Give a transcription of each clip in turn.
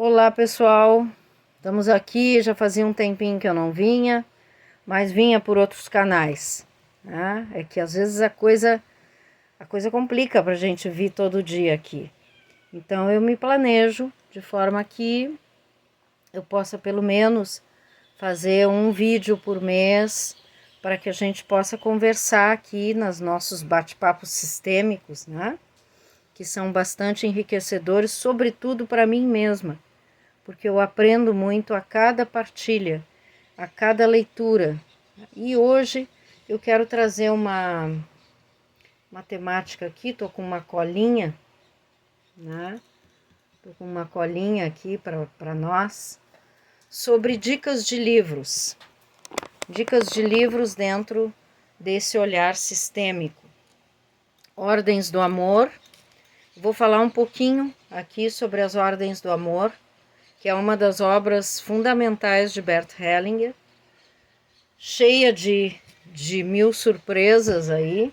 Olá pessoal, estamos aqui, já fazia um tempinho que eu não vinha, mas vinha por outros canais, né? É que às vezes a coisa complica para a gente vir todo dia aqui. Então eu me planejo de forma que eu possa pelo menos fazer um vídeo por mês para que a gente possa conversar aqui nos nossos bate-papos sistêmicos, né? Que são bastante enriquecedores, sobretudo para mim mesma, porque eu aprendo muito a cada partilha, a cada leitura. E hoje eu quero trazer uma temática aqui, estou com uma colinha, né? Estou com uma colinha aqui para nós, sobre dicas de livros. Dicas de livros dentro desse olhar sistêmico. Ordens do Amor. Vou falar um pouquinho aqui sobre as Ordens do Amor, que é uma das obras fundamentais de Bert Hellinger, cheia de mil surpresas aí,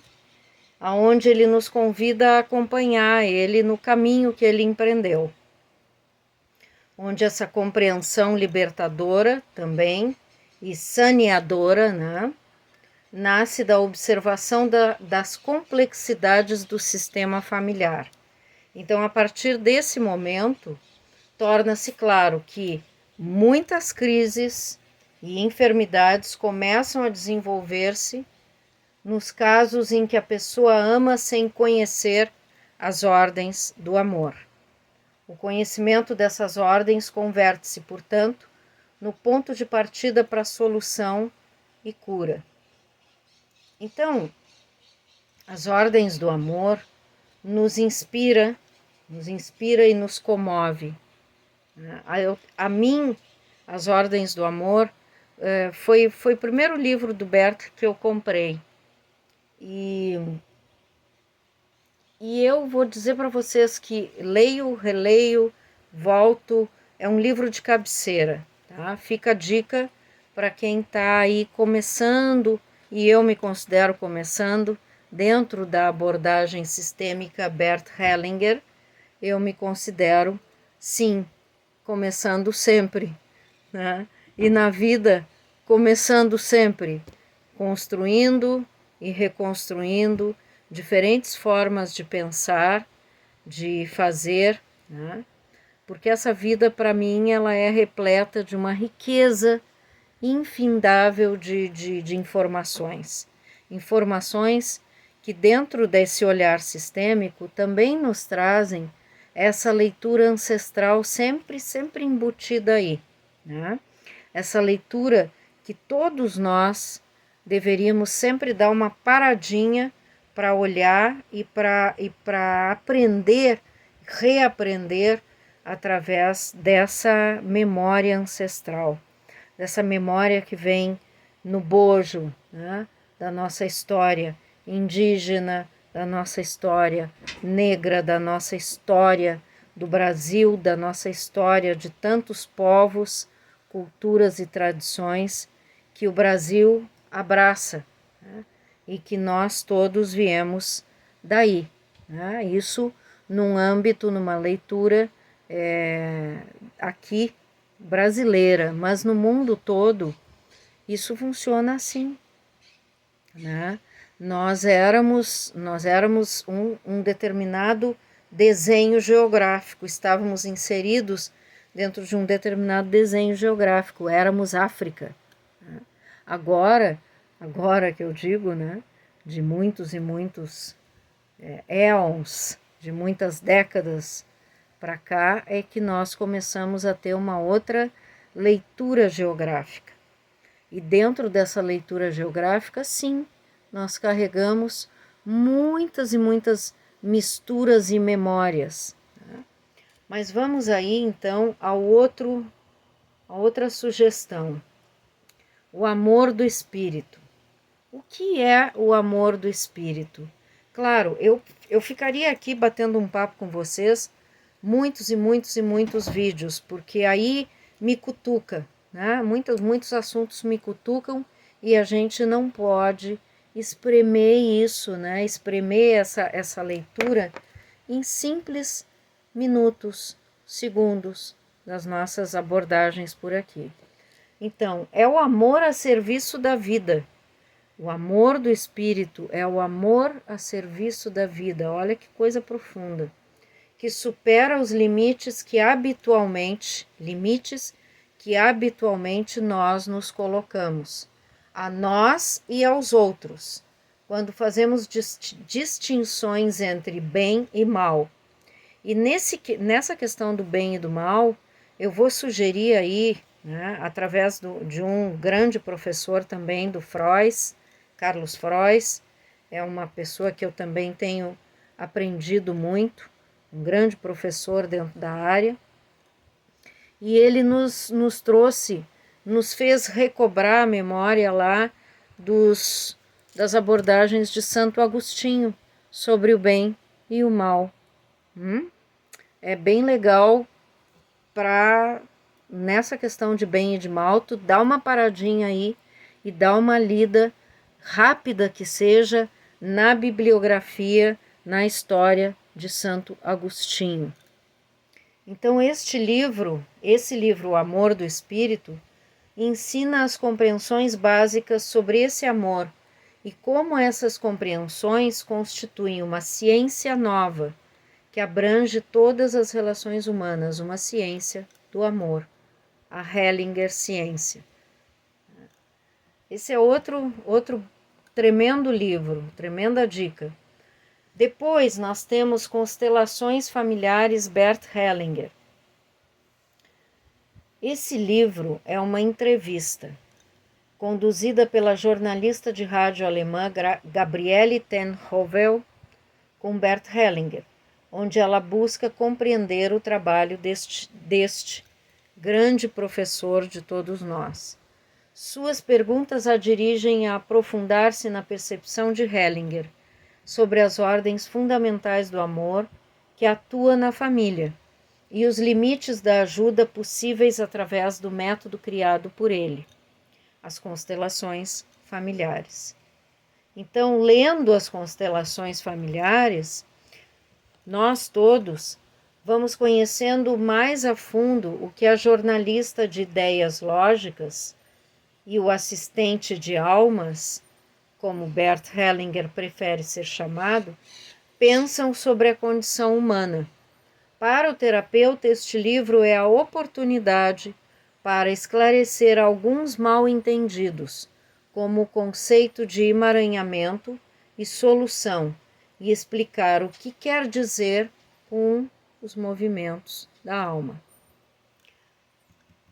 aonde ele nos convida a acompanhar ele no caminho que ele empreendeu, onde essa compreensão libertadora também e saneadora, né, nasce da observação das complexidades do sistema familiar. Então, a partir desse momento, torna-se claro que muitas crises e enfermidades começam a desenvolver-se nos casos em que a pessoa ama sem conhecer as ordens do amor. O conhecimento dessas ordens converte-se, portanto, no ponto de partida para a solução e cura. Então, as ordens do amor nos inspira e nos comove. A mim, as Ordens do Amor, foi o primeiro livro do Bert que eu comprei. E eu vou dizer para vocês que leio, releio, volto, é um livro de cabeceira, tá? Fica a dica para quem está aí começando, e eu me considero começando, dentro da abordagem sistêmica Bert Hellinger, eu me considero, sim, começando sempre, né? E na vida, começando sempre, construindo e reconstruindo diferentes formas de pensar, de fazer, né? Porque essa vida, para mim, ela é repleta de uma riqueza infindável de informações. Informações que dentro desse olhar sistêmico também nos trazem essa leitura ancestral sempre embutida aí, né? Essa leitura que todos nós deveríamos sempre dar uma paradinha para olhar e para aprender, reaprender através dessa memória ancestral, dessa memória que vem no bojo, né, da nossa história indígena, da nossa história negra, da nossa história do Brasil, da nossa história de tantos povos, culturas e tradições que o Brasil abraça, né, e que nós todos viemos daí, né, isso num âmbito, numa leitura aqui brasileira, mas no mundo todo isso funciona assim, né? Nós éramos um determinado desenho geográfico, estávamos inseridos dentro de um determinado desenho geográfico, éramos África, né? Agora que eu digo, né, de muitos e muitos éons, de muitas décadas para cá, é que nós começamos a ter uma outra leitura geográfica. E dentro dessa leitura geográfica, sim, nós carregamos muitas e muitas misturas e memórias, né? Mas vamos aí então a outra sugestão, o amor do espírito. O que é o amor do espírito? Claro, eu ficaria aqui batendo um papo com vocês, muitos e muitos e muitos vídeos, porque aí me cutuca, né? Muitos assuntos me cutucam e a gente não pode espremer isso, né? Espremer essa leitura em simples minutos, segundos, das nossas abordagens por aqui. Então, é o amor a serviço da vida. O amor do espírito é o amor a serviço da vida. Olha que coisa profunda. Que supera os limites que habitualmente nós nos colocamos, a nós e aos outros, quando fazemos distinções entre bem e mal. E nessa questão do bem e do mal, eu vou sugerir aí, né, através de um grande professor também do Freud, Carlos Freud, é uma pessoa que eu também tenho aprendido muito, um grande professor dentro da área, e ele nos trouxe, nos fez recobrar a memória lá das abordagens de Santo Agostinho sobre o bem e o mal. É bem legal para, nessa questão de bem e de mal, tu dá uma paradinha aí e dá uma lida rápida que seja na bibliografia, na história de Santo Agostinho. Então esse livro, O Amor do Espírito, ensina as compreensões básicas sobre esse amor e como essas compreensões constituem uma ciência nova que abrange todas as relações humanas, uma ciência do amor, a Hellinger Ciência. Esse é outro tremendo livro, tremenda dica. Depois nós temos Constelações Familiares, Bert Hellinger. Esse livro é uma entrevista conduzida pela jornalista de rádio alemã Gabriele ten Hövell com Bert Hellinger, onde ela busca compreender o trabalho deste grande professor de todos nós. Suas perguntas a dirigem a aprofundar-se na percepção de Hellinger sobre as ordens fundamentais do amor que atua na família e os limites da ajuda possíveis através do método criado por ele, as constelações familiares. Então, lendo as constelações familiares, nós todos vamos conhecendo mais a fundo o que a jornalista de ideias lógicas e o assistente de almas, como Bert Hellinger prefere ser chamado, pensam sobre a condição humana. Para o terapeuta, este livro é a oportunidade para esclarecer alguns mal-entendidos, como o conceito de emaranhamento e solução, e explicar o que quer dizer com os movimentos da alma.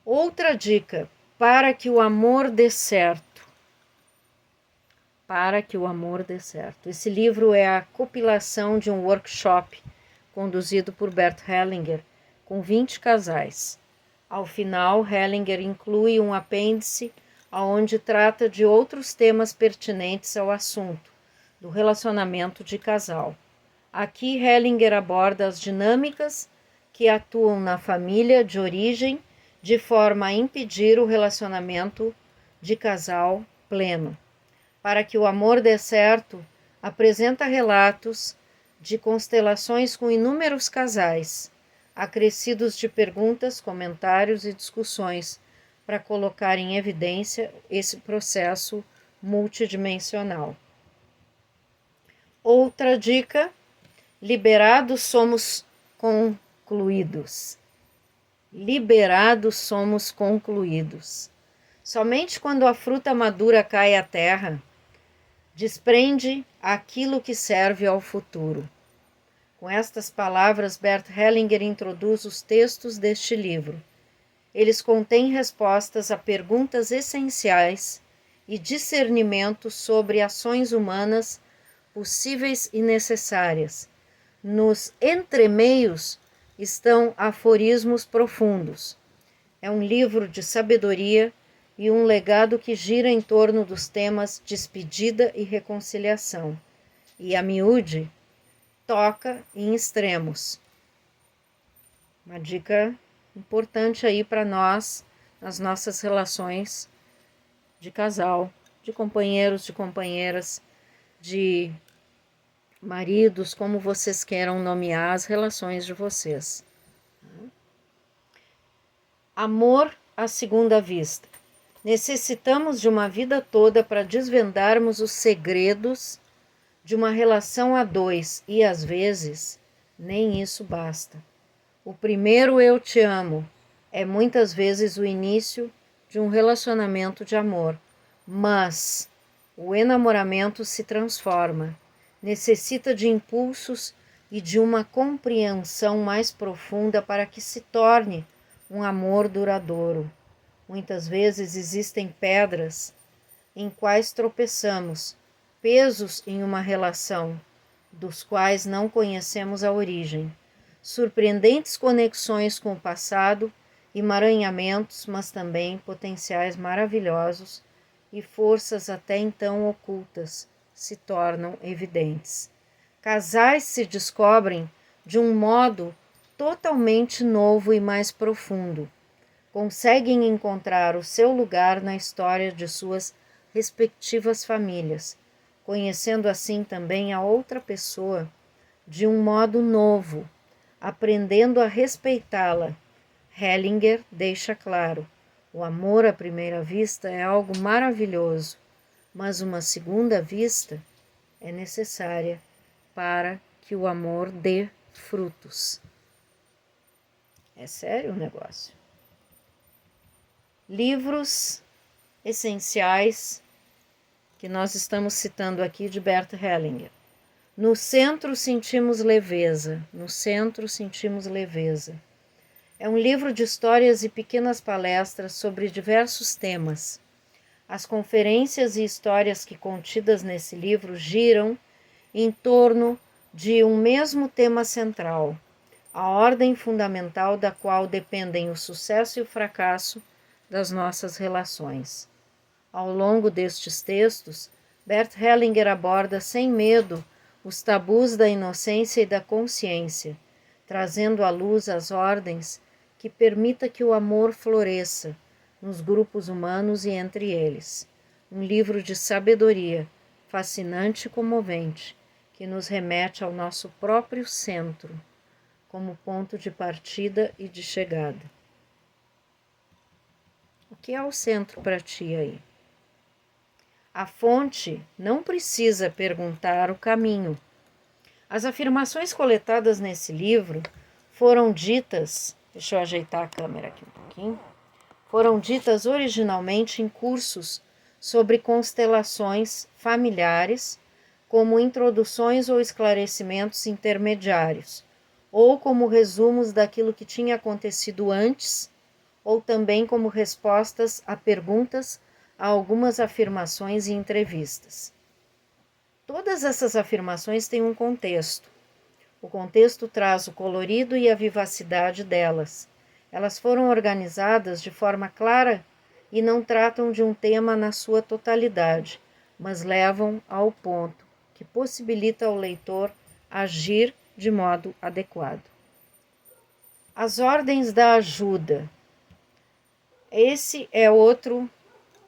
Outra dica, para que o amor dê certo. Para que o amor dê certo. Esse livro é a compilação de um workshop conduzido por Bert Hellinger com 20 casais. Ao final, Hellinger inclui um apêndice onde trata de outros temas pertinentes ao assunto, do relacionamento de casal. Aqui, Hellinger aborda as dinâmicas que atuam na família de origem de forma a impedir o relacionamento de casal pleno. Para que o amor dê certo, apresenta relatos de constelações com inúmeros casais, acrescidos de perguntas, comentários e discussões para colocar em evidência esse processo multidimensional. Outra dica: liberados somos concluídos. Liberados somos concluídos. Somente quando a fruta madura cai à terra, desprende aquilo que serve ao futuro. Com estas palavras, Bert Hellinger introduz os textos deste livro. Eles contêm respostas a perguntas essenciais e discernimento sobre ações humanas possíveis e necessárias. Nos entremeios estão aforismos profundos. É um livro de sabedoria e um legado que gira em torno dos temas despedida e reconciliação. E a miúde toca em extremos. Uma dica importante aí para nós, nas nossas relações de casal, de companheiros, de companheiras, de maridos, como vocês queiram nomear as relações de vocês. Amor à segunda vista. Necessitamos de uma vida toda para desvendarmos os segredos de uma relação a dois e, às vezes, nem isso basta. O primeiro eu te amo é muitas vezes o início de um relacionamento de amor, mas o enamoramento se transforma, necessita de impulsos e de uma compreensão mais profunda para que se torne um amor duradouro. Muitas vezes existem pedras em quais tropeçamos, pesos em uma relação, dos quais não conhecemos a origem, surpreendentes conexões com o passado, emaranhamentos, mas também potenciais maravilhosos e forças até então ocultas se tornam evidentes. Casais se descobrem de um modo totalmente novo e mais profundo. Conseguem encontrar o seu lugar na história de suas respectivas famílias, conhecendo assim também a outra pessoa de um modo novo, aprendendo a respeitá-la. Hellinger deixa claro: o amor à primeira vista é algo maravilhoso, mas uma segunda vista é necessária para que o amor dê frutos. É sério o negócio. Livros essenciais que nós estamos citando aqui de Bert Hellinger. No centro sentimos leveza, no centro sentimos leveza. É um livro de histórias e pequenas palestras sobre diversos temas. As conferências e histórias que contidas nesse livro giram em torno de um mesmo tema central, a ordem fundamental da qual dependem o sucesso e o fracasso das nossas relações. Ao longo destes textos, Bert Hellinger aborda sem medo os tabus da inocência e da consciência, trazendo à luz as ordens que permita que o amor floresça nos grupos humanos e entre eles. Um livro de sabedoria, fascinante e comovente, que nos remete ao nosso próprio centro, como ponto de partida e de chegada. O que é o centro para ti aí? A fonte não precisa perguntar o caminho. As afirmações coletadas nesse livro foram ditas, deixa eu ajeitar a câmera aqui um pouquinho, foram ditas originalmente em cursos sobre constelações familiares, como introduções ou esclarecimentos intermediários, ou como resumos daquilo que tinha acontecido antes, ou também como respostas a perguntas a algumas afirmações e entrevistas. Todas essas afirmações têm um contexto. O contexto traz o colorido e a vivacidade delas. Elas foram organizadas de forma clara e não tratam de um tema na sua totalidade, mas levam ao ponto que possibilita ao leitor agir de modo adequado. As ordens da ajuda. Esse é outro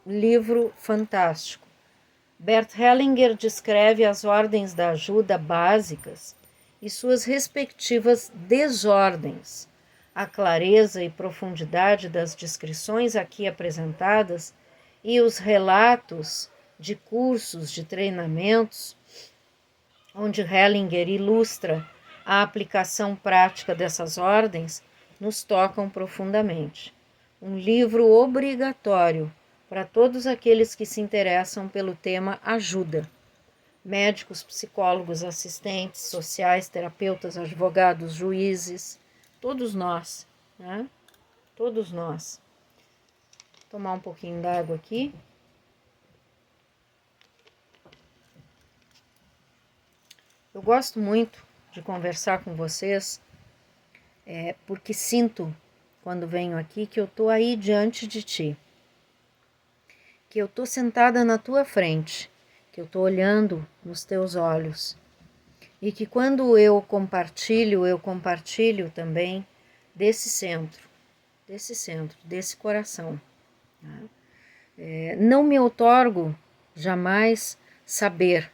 livro fantástico. Bert Hellinger descreve as ordens da ajuda básicas e suas respectivas desordens. A clareza e profundidade das descrições aqui apresentadas e os relatos de cursos de treinamentos, onde Hellinger ilustra a aplicação prática dessas ordens, nos tocam profundamente. Um livro obrigatório para todos aqueles que se interessam pelo tema ajuda. Médicos, psicólogos, assistentes sociais, terapeutas, advogados, juízes, todos nós, né? Todos nós. Vou tomar um pouquinho d'água aqui. Eu gosto muito de conversar com vocês, porque sinto, quando venho aqui, que eu estou aí diante de ti. Que eu estou sentada na tua frente, que eu estou olhando nos teus olhos. E que quando eu compartilho também desse centro, desse coração. Não me outorgo jamais saber.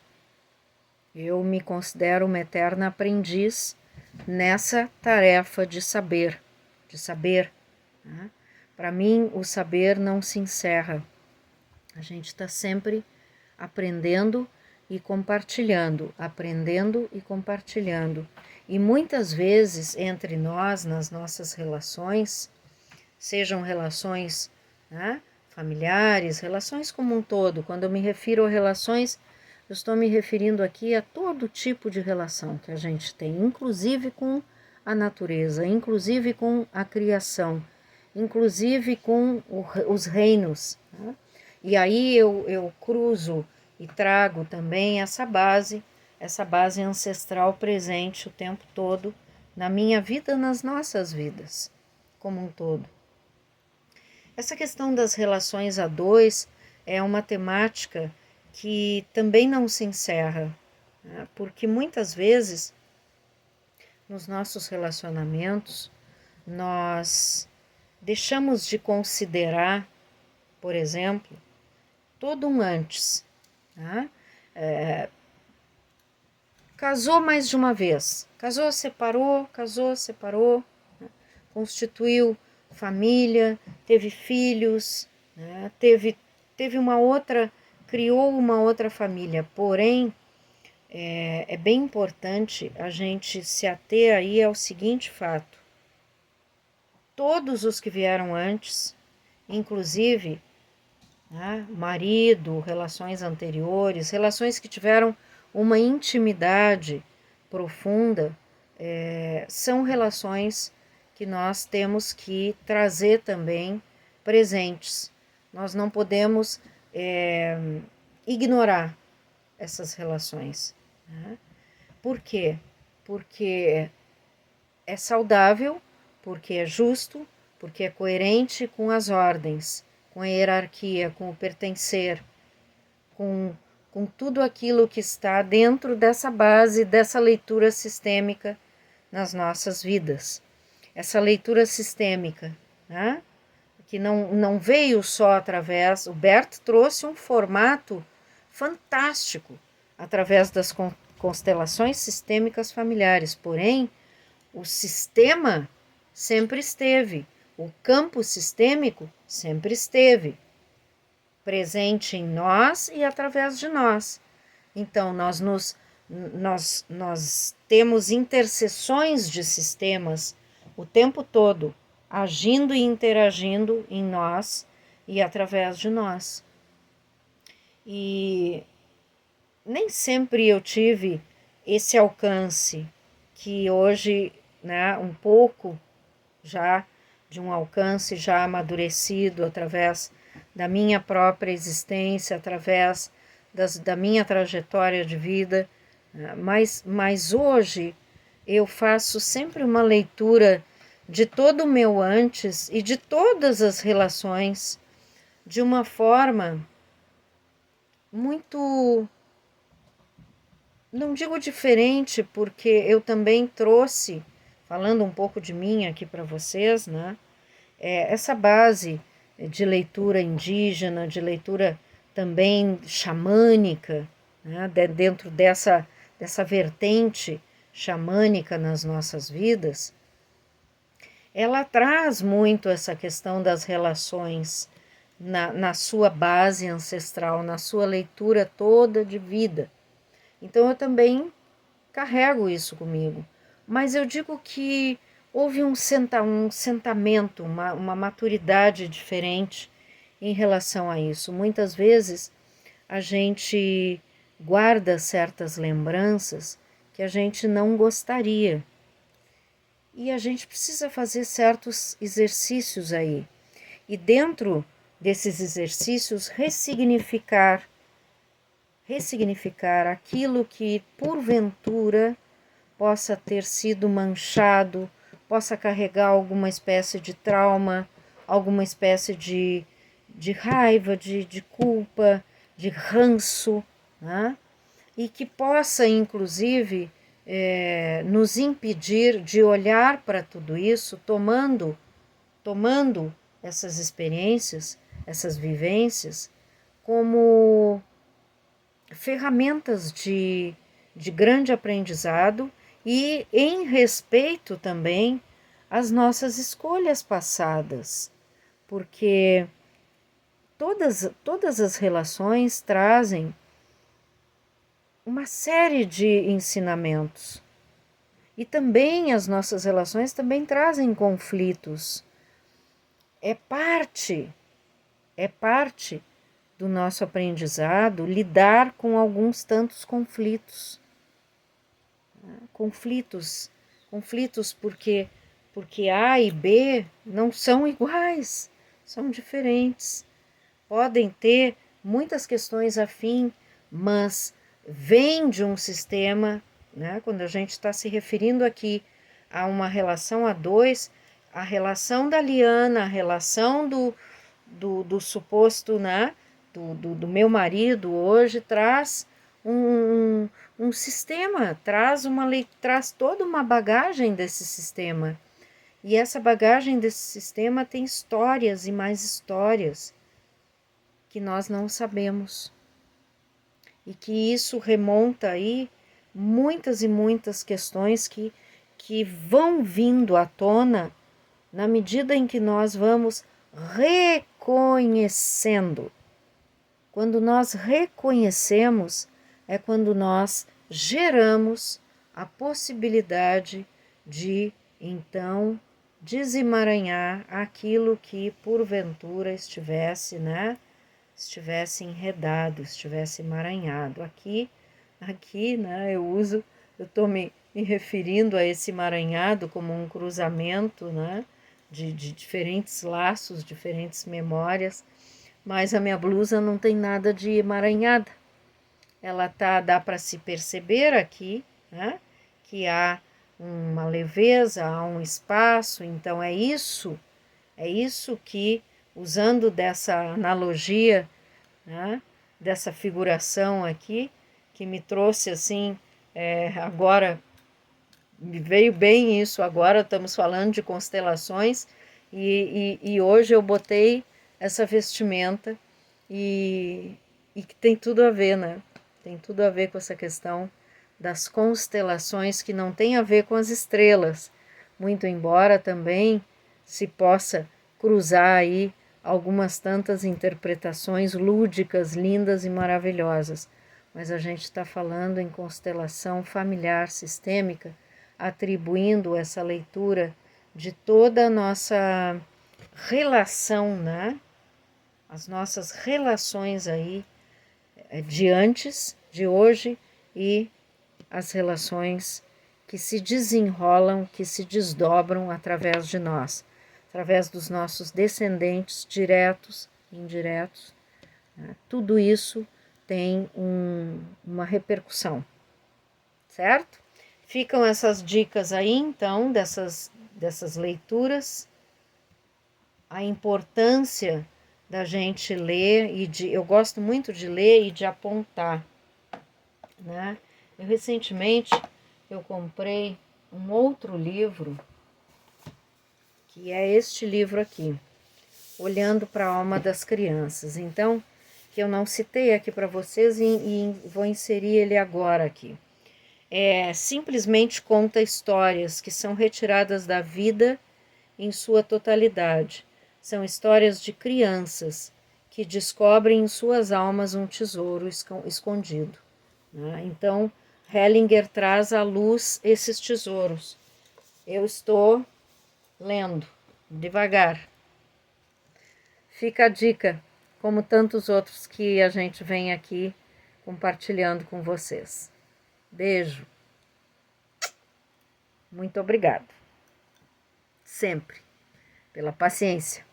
Eu me considero uma eterna aprendiz nessa tarefa de saber, né? Para mim, o saber não se encerra. A gente está sempre aprendendo e compartilhando, aprendendo e compartilhando. E muitas vezes, entre nós, nas nossas relações, sejam relações, né, familiares, relações como um todo. Quando eu me refiro a relações, eu estou me referindo aqui a todo tipo de relação que a gente tem, inclusive com a natureza, inclusive com a criação, inclusive com os reinos. Né? E aí eu cruzo e trago também essa base ancestral presente o tempo todo na minha vida, nas nossas vidas, como um todo. Essa questão das relações a dois é uma temática que também não se encerra, né? Porque muitas vezes nos nossos relacionamentos nós deixamos de considerar, por exemplo, todo um antes. Né? Casou mais de uma vez, casou, separou, né? Constituiu família, teve filhos, né? teve uma outra, criou uma outra família, porém é bem importante a gente se ater aí ao seguinte fato: todos os que vieram antes, inclusive, né, marido, relações anteriores, relações que tiveram uma intimidade profunda, são relações que nós temos que trazer também presentes. Nós não podemos ignorar essas relações. Né? Por quê? Porque é saudável, porque é justo, porque é coerente com as ordens, com a hierarquia, com o pertencer, com tudo aquilo que está dentro dessa base, dessa leitura sistêmica nas nossas vidas. Essa leitura sistêmica, né? Que não veio só através... O Bert trouxe um formato fantástico através das constelações sistêmicas familiares, porém, o sistema sempre esteve, o campo sistêmico sempre esteve presente em nós e através de nós. Então, nós temos interseções de sistemas o tempo todo, agindo e interagindo em nós e através de nós. E nem sempre eu tive esse alcance que hoje, né, um pouco já de um alcance já amadurecido através da minha própria existência, através da minha trajetória de vida, mas hoje eu faço sempre uma leitura de todo o meu antes e de todas as relações de uma forma muito, não digo diferente, porque eu também trouxe, falando um pouco de mim aqui para vocês, né? Essa base de leitura indígena, de leitura também xamânica, né? Dentro dessa vertente xamânica nas nossas vidas, ela traz muito essa questão das relações na sua base ancestral, na sua leitura toda de vida. Então eu também carrego isso comigo. Mas eu digo que houve um sentamento, uma maturidade diferente em relação a isso. Muitas vezes a gente guarda certas lembranças que a gente não gostaria. E a gente precisa fazer certos exercícios aí. E dentro desses exercícios, ressignificar aquilo que, porventura, possa ter sido manchado, possa carregar alguma espécie de trauma, alguma espécie de raiva, de culpa, de ranço, né? E que possa, inclusive, nos impedir de olhar para tudo isso, tomando essas experiências, essas vivências, como ferramentas de grande aprendizado e em respeito também às nossas escolhas passadas, porque todas as relações trazem uma série de ensinamentos. E também as nossas relações também trazem conflitos. É parte do nosso aprendizado lidar com alguns tantos conflitos. Conflitos porque A e B não são iguais, são diferentes. Podem ter muitas questões afins, mas vem de um sistema, né? Quando a gente está se referindo aqui a uma relação a dois, a relação da Liana, a relação do suposto, né? Do meu marido hoje traz um sistema, traz toda uma bagagem desse sistema. E essa bagagem desse sistema tem histórias e mais histórias que nós não sabemos. E que isso remonta aí muitas e muitas questões que vão vindo à tona na medida em que nós vamos reconhecendo. Quando nós reconhecemos, é quando nós geramos a possibilidade de, então, desemaranhar aquilo que porventura estivesse, né? Estivesse enredado, estivesse emaranhado. Aqui, né, eu estou me referindo a esse emaranhado como um cruzamento, né, de diferentes laços, diferentes memórias, mas a minha blusa não tem nada de emaranhada. Ela dá para se perceber aqui, né, que há uma leveza, há um espaço, então é isso que, usando dessa analogia, né, dessa figuração aqui, que me trouxe assim, agora, me veio bem isso, agora estamos falando de constelações, e hoje eu botei essa vestimenta, e que tem tudo a ver, né? Tem tudo a ver com essa questão das constelações, que não tem a ver com as estrelas, muito embora também se possa cruzar aí algumas tantas interpretações lúdicas, lindas e maravilhosas. Mas a gente está falando em constelação familiar sistêmica, atribuindo essa leitura de toda a nossa relação, né? As nossas relações aí de antes, de hoje, e as relações que se desenrolam, que se desdobram através de nós, através dos nossos descendentes diretos, indiretos, né? Tudo isso tem uma repercussão, certo? Ficam essas dicas aí, então, dessas leituras, a importância da gente ler, eu gosto muito de ler e de apontar, né? Recentemente eu comprei um outro livro, que é este livro aqui, Olhando para a Alma das Crianças. Então, que eu não citei aqui para vocês e vou inserir ele agora aqui. Simplesmente conta histórias que são retiradas da vida em sua totalidade. São histórias de crianças que descobrem em suas almas um tesouro escondido, né? Então, Hellinger traz à luz esses tesouros. Eu estou lendo devagar. Fica a dica, como tantos outros que a gente vem aqui compartilhando com vocês. Beijo. Muito obrigada. Sempre pela paciência.